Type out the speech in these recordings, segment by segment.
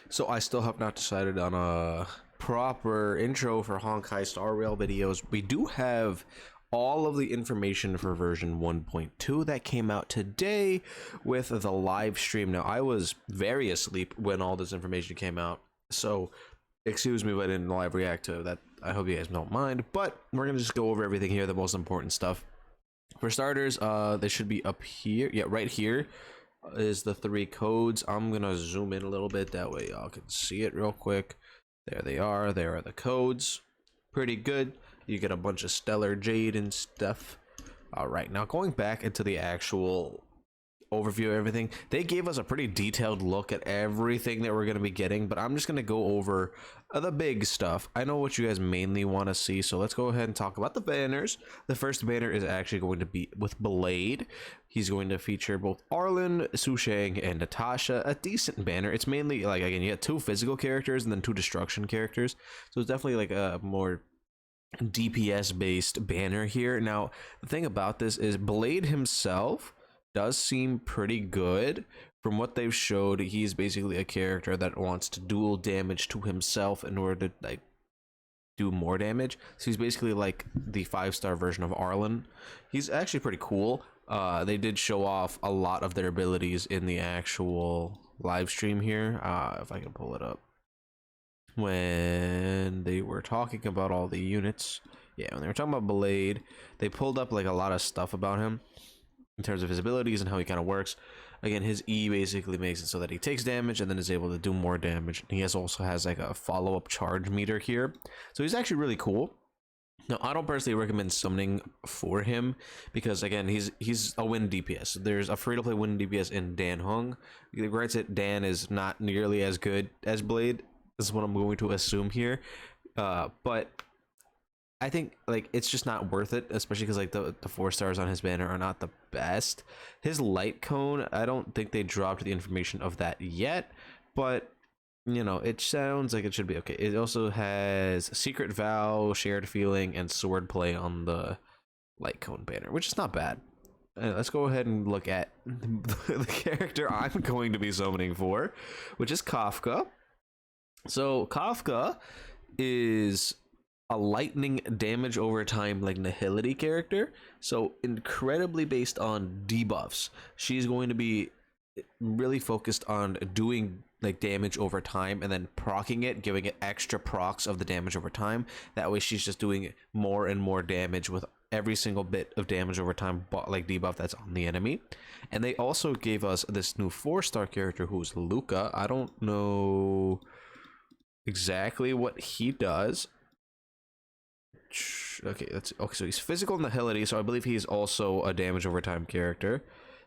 So I still have not decided on a proper intro for Honkai Star Rail videos. We do have all of the information for version 1.2 that came out today with the live stream. Now, I was very asleep when all this information came out, so excuse me if I didn't live react to that. I hope you guys don't mind, but we're gonna just go over everything here, the most important stuff. For starters, they should be up here. Yeah, right here is the 3 codes. I'm gonna zoom in a little bit, that way y'all can see it real quick. There they are. There are the codes. Pretty good. You get a bunch of stellar jade and stuff. All right, now going back into the actual overview of everything, they gave us a pretty detailed look at everything that we're going to be getting, but I'm just going to go over the big stuff. I know what you guys mainly want to see, so let's go ahead and talk about the banners. The first banner is actually going to be with Blade. He's going to feature both Arlen, Sushang, and Natasha. A decent banner. It's mainly like, again, you got 2 physical characters and then 2 destruction characters, so it's definitely like a more DPS based banner here. Now the thing about this is Blade himself does seem pretty good. From what they've showed, he's basically a character that wants to dual damage to himself in order to like do more damage. So he's basically like the 5-star version of Arlen. He's actually pretty cool. They did show off a lot of their abilities in the actual live stream here. If I can pull it up, when they were talking about all the units, yeah, when they were talking about Blade, they pulled up like a lot of stuff about him in terms of his abilities and how he kind of works. Again, his E basically makes it so that he takes damage and then is able to do more damage. He also has like a follow-up charge meter here, so he's actually really cool. Now, I don't personally recommend summoning for him because, again, he's a win DPS. There's a free-to-play win DPS in Dan Hung. Granted, Dan is not nearly as good as Blade. This is what I'm going to assume here, but I think like it's just not worth it, especially because like the 4 stars on his banner are not the best. His light cone, I don't think they dropped the information of that yet, but you know, it sounds like it should be okay. It also has secret vow, shared feeling, and sword play on the light cone banner, which is not bad. Let's go ahead and look at the character I'm going to be summoning for, which is Kafka. So Kafka is a lightning damage over time like nihility character, so incredibly based on debuffs. She's going to be really focused on doing like damage over time and then proccing it, giving it extra procs of the damage over time. That way she's just doing more and more damage with every single bit of damage over time, like debuff that's on the enemy. And they also gave us this new 4-star character who's Luca. I don't know exactly what he does. Okay, so he's physical nihility, so I believe he's also a damage over time character.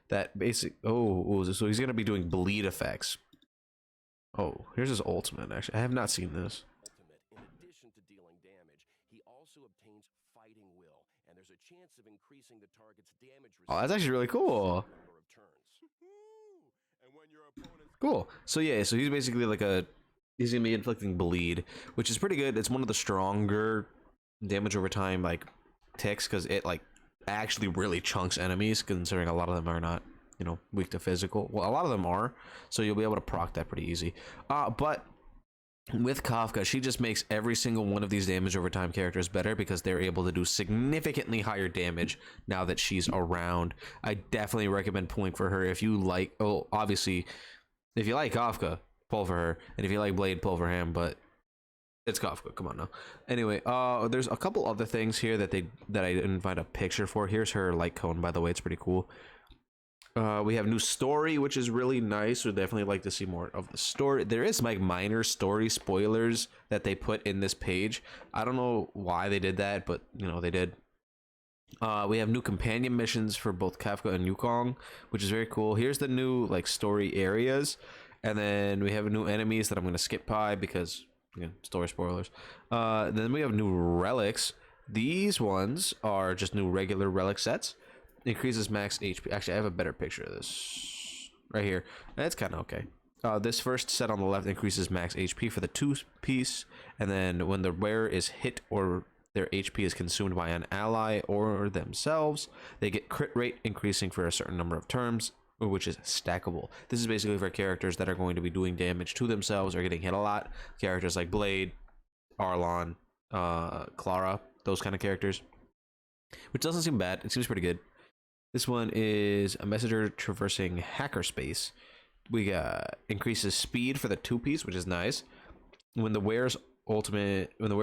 That basic so he's gonna be doing bleed effects. Oh, here's his ultimate. Actually, I have not seen this. In addition to dealing damage, he also obtains fighting will, and there's a chance of increasing the target's damage. Oh, that's actually really cool. Cool. So yeah, so he's basically like he's gonna be inflicting bleed, which is pretty good. It's one of the stronger damage over time like ticks because it like actually really chunks enemies, considering a lot of them are not, you know, weak to physical. Well, a lot of them are, so you'll be able to proc that pretty easy. But with Kafka, she just makes every single one of these damage over time characters better because they're able to do significantly higher damage now that she's around. I definitely recommend pulling for her if you like. Oh, obviously, if you like Kafka, pull for her, and if you like Blade, pull for him. But it's Kafka, come on now. Anyway, there's a couple other things here that I didn't find a picture for. Here's her light cone, by the way. It's pretty cool. We have new story, which is really nice. We'd definitely like to see more of the story. There is like minor story spoilers that they put in this page. I don't know why they did that, but you know, they did. We have new companion missions for both Kafka and Yukong, which is very cool. Here's the new like story areas, and then we have new enemies that I'm going to skip by because, again, story spoilers. Then we have new relics. These ones are just new regular relic sets. Increases max HP. Actually, I have a better picture of this right here. That's kind of okay. This first set on the left increases max HP for the 2-piece, and then when the wearer is hit or their HP is consumed by an ally or themselves, they get crit rate increasing for a certain number of turns. which is stackable. This is basically for characters that are going to be doing damage to themselves or getting hit a lot. Characters like Blade, Arlon, Clara, those kind of characters. Which doesn't seem bad. It seems pretty good. This one is a messenger traversing hacker space. We got increases speed for the 2-piece, which is nice. When the wearer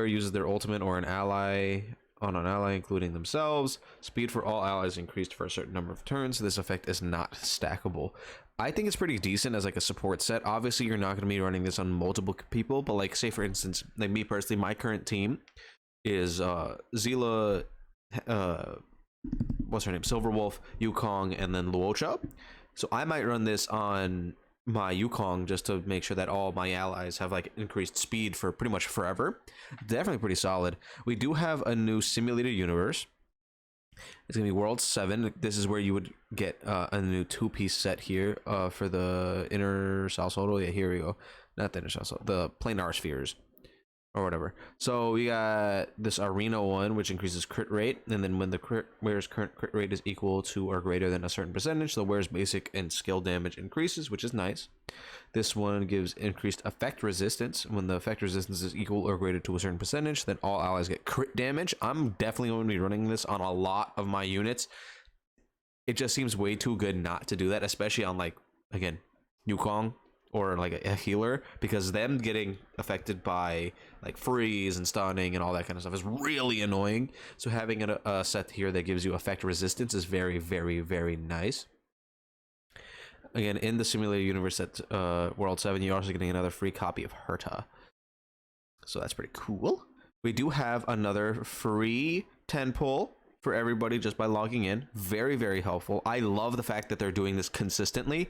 uses their ultimate or an ally on an ally, including themselves, speed for all allies increased for a certain number of turns. This effect is not stackable. I think it's pretty decent as like a support set. Obviously, you're not going to be running this on multiple people, but like, say for instance, like me personally, my current team is Zila, what's her name, Silverwolf, Yukong, and then Luocha. So I might run this on my Yukong just to make sure that all my allies have like increased speed for pretty much forever. Definitely pretty solid. We do have a new simulated universe. It's gonna be World 7. This is where you would get a new 2-piece set here for the inner Salsodo. Yeah, here we go. Not the inner Salsodo, the planar spheres or whatever. So we got this arena one, which increases crit rate, and then when the wearer's current crit rate is equal to or greater than a certain percentage, the wearer's basic and skill damage increases, which is nice. This one gives increased effect resistance. When the effect resistance is equal or greater to a certain percentage, then all allies get crit damage. I'm definitely going to be running this on a lot of my units. It just seems way too good not to do that, especially on, like, again, Yukong or like a healer, because them getting affected by like freeze and stunning and all that kind of stuff is really annoying. So having a set here that gives you effect resistance is very, very, very nice. Again, in the simulated universe at World 7, you're also getting another free copy of Herta. So that's pretty cool. We do have another free 10 pull for everybody just by logging in. Very, very helpful. I love the fact that they're doing this consistently.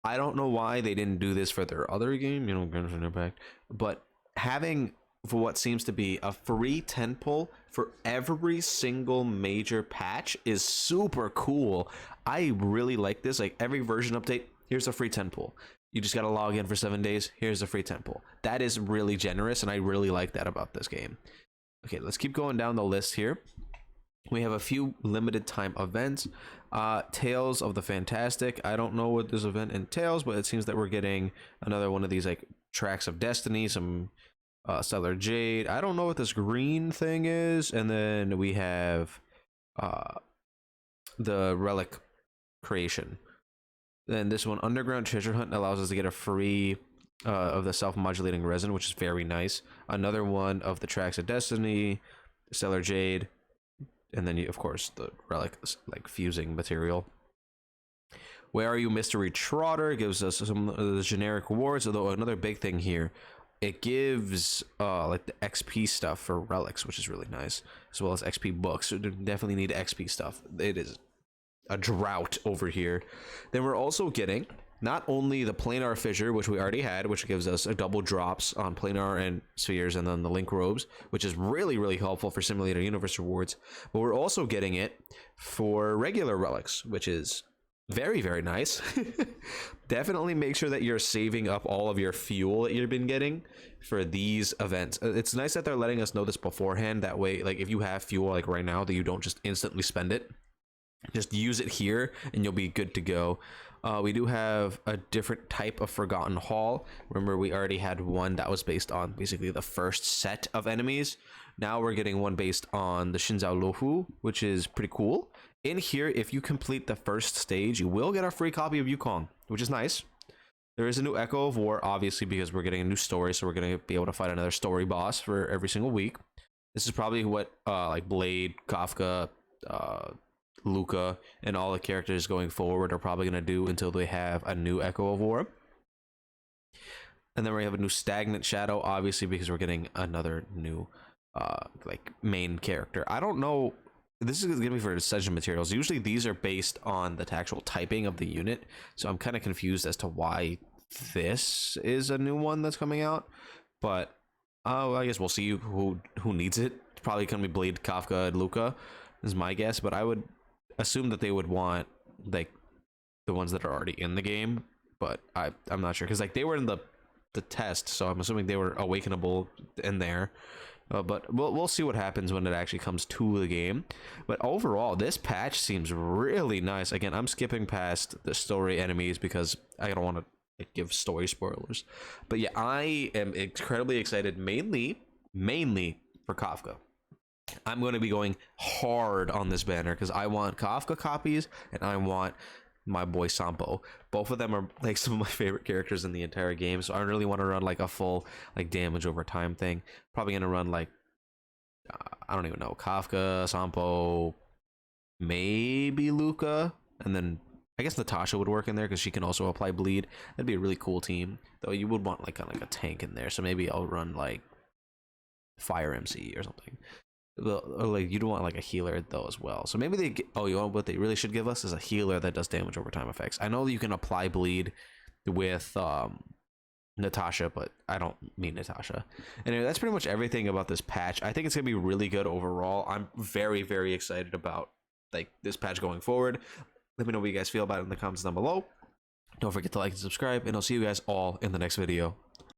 I don't know why they didn't do this for their other game, you know, Genshin Impact, but having for what seems to be a free 10 pull for every single major patch is super cool. I really like this. Like, every version update, here's a free 10 pull. You just got to log in for 7 days. Here's a free 10 pull. That is really generous, and I really like that about this game. Okay, let's keep going down the list here. We have a few limited time events. Tales of the Fantastic. I don't know what this event entails, but it seems that we're getting another one of these like tracks of destiny, some Stellar Jade. I don't know what this green thing is. And then we have the relic creation. Then this one, Underground Treasure Hunt, allows us to get a free of the self-modulating resin, which is very nice. Another one of the tracks of destiny, Stellar Jade. And then, of course, the relic, like, fusing material. Where Are You, Mystery Trotter? Gives us some of the generic rewards. Although another big thing here, it gives like the XP stuff for relics, which is really nice, as well as XP books. So definitely need XP stuff. It is a drought over here. Then we're also getting not only the planar fissure, which we already had, which gives us a double drops on planar and spheres, and then the link robes, which is really, really helpful for simulator universe rewards, but we're also getting it for regular relics, which is very, very nice. Definitely make sure that you're saving up all of your fuel that you've been getting for these events. It's nice that they're letting us know this beforehand. That way, like, if you have fuel like right now, that you don't just instantly spend it. Just use it here and you'll be good to go. We do have a different type of Forgotten Hall. Remember, we already had one that was based on basically the first set of enemies. Now we're getting one based on the Shinzao Luofu, which is pretty cool. In here, if you complete the first stage, you will get a free copy of Yukong, which is nice. There is a new Echo of War, obviously, because we're getting a new story, so we're going to be able to fight another story boss for every single week. This is probably what like Blade, Kafka, Luca, and all the characters going forward are probably going to do until they have a new Echo of War. And then we have a new Stagnant Shadow, obviously, because we're getting another new like main character. I don't know, this is going to be for Ascension materials. Usually these are based on the actual typing of the unit, so I'm kind of confused as to why this is a new one that's coming out. But I guess we'll see who needs it. It's probably going to be Blade, Kafka, and Luca is my guess, but I would assume that they would want like the ones that are already in the game, but I'm not sure, because like they were in the test, so I'm assuming they were awakenable in there. But we'll see what happens when it actually comes to the game. But overall, this patch seems really nice. Again, I'm skipping past the story enemies because I don't want to give story spoilers. But yeah, I am incredibly excited, mainly for Kafka. I'm going to be going hard on this banner because I want Kafka copies and I want my boy Sampo. Both of them are like some of my favorite characters in the entire game, so I really want to run like a full like damage over time thing. Probably gonna run like I don't even know, Kafka, Sampo, maybe Luca, and then I guess Natasha would work in there because she can also apply bleed. That'd be a really cool team. Though you would want like a tank in there, so maybe I'll run like Fire MC or something. Or like you don't want like a healer though as well. So maybe they get, oh, you know what they really should give us is a healer that does damage over time effects. I know that you can apply bleed with Natasha, but I don't mean Natasha. Anyway, that's pretty much everything about this patch. I think it's gonna be really good overall. I'm very excited about like this patch going forward. Let me know what you guys feel about it in the comments down below. Don't forget to like and subscribe, and I'll see you guys all in the next video.